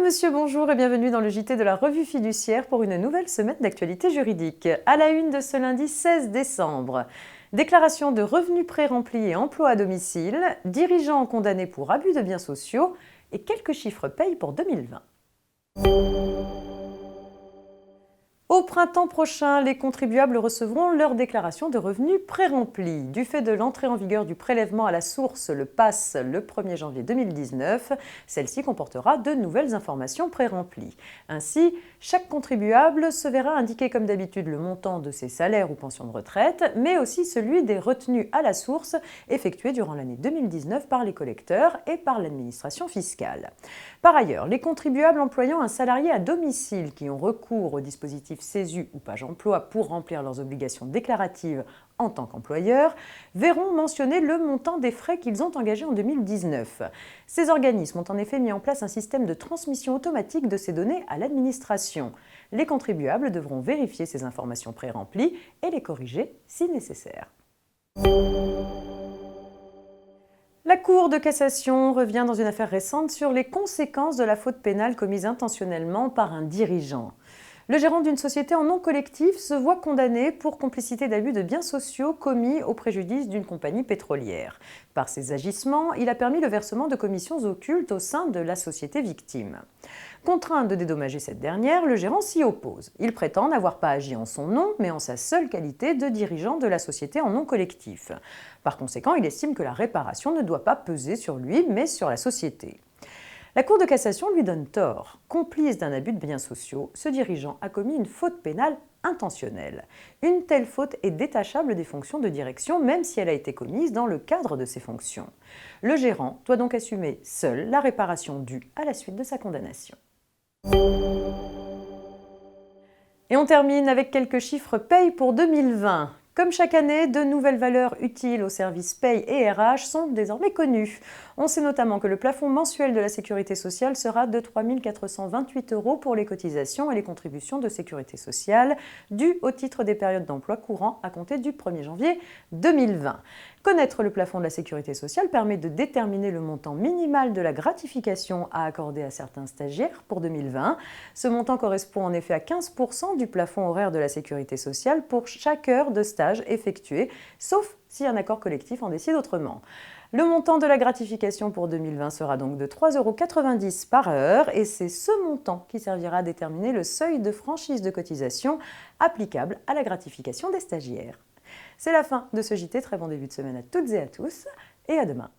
monsieur, bonjour et bienvenue dans le JT de la Revue Fiduciaire pour une nouvelle semaine d'actualité juridique. À la une de ce lundi 16 décembre, déclaration de revenus pré-remplis et emploi à domicile, dirigeants condamnés pour abus de biens sociaux et quelques chiffres paye pour 2020. Au printemps prochain, les contribuables recevront leur déclaration de revenus pré-remplie. Du fait de l'entrée en vigueur du prélèvement à la source, le PAS, le 1er janvier 2019, celle-ci comportera de nouvelles informations pré-remplies. Ainsi, chaque contribuable se verra indiquer comme d'habitude le montant de ses salaires ou pensions de retraite, mais aussi celui des retenues à la source effectuées durant l'année 2019 par les collecteurs et par l'administration fiscale. Par ailleurs, les contribuables employant un salarié à domicile qui ont recours au dispositif CESU ou Page Emploi pour remplir leurs obligations déclaratives en tant qu'employeur, verront mentionner le montant des frais qu'ils ont engagés en 2019. Ces organismes ont en effet mis en place un système de transmission automatique de ces données à l'administration. Les contribuables devront vérifier ces informations pré-remplies et les corriger si nécessaire. La Cour de cassation revient dans une affaire récente sur les conséquences de la faute pénale commise intentionnellement par un dirigeant. Le gérant d'une société en nom collectif se voit condamné pour complicité d'abus de biens sociaux commis au préjudice d'une compagnie pétrolière. Par ses agissements, il a permis le versement de commissions occultes au sein de la société victime. Contraint de dédommager cette dernière, le gérant s'y oppose. Il prétend n'avoir pas agi en son nom, mais en sa seule qualité de dirigeant de la société en nom collectif. Par conséquent, il estime que la réparation ne doit pas peser sur lui, mais sur la société. La Cour de cassation lui donne tort. Complice d'un abus de biens sociaux, ce dirigeant a commis une faute pénale intentionnelle. Une telle faute est détachable des fonctions de direction, même si elle a été commise dans le cadre de ses fonctions. Le gérant doit donc assumer seul la réparation due à la suite de sa condamnation. Et on termine avec quelques chiffres paye pour 2020. Comme chaque année, de nouvelles valeurs utiles aux services paye et RH sont désormais connues. On sait notamment que le plafond mensuel de la sécurité sociale sera de 3 428 € pour les cotisations et les contributions de sécurité sociale dues au titre des périodes d'emploi courant à compter du 1er janvier 2020. Connaître le plafond de la sécurité sociale permet de déterminer le montant minimal de la gratification à accorder à certains stagiaires pour 2020. Ce montant correspond en effet à 15% du plafond horaire de la sécurité sociale pour chaque heure de stage effectué, sauf si un accord collectif en décide autrement. Le montant de la gratification pour 2020 sera donc de 3,90 € par heure et c'est ce montant qui servira à déterminer le seuil de franchise de cotisation applicable à la gratification des stagiaires. C'est la fin de ce JT, très bon début de semaine à toutes et à tous et à demain.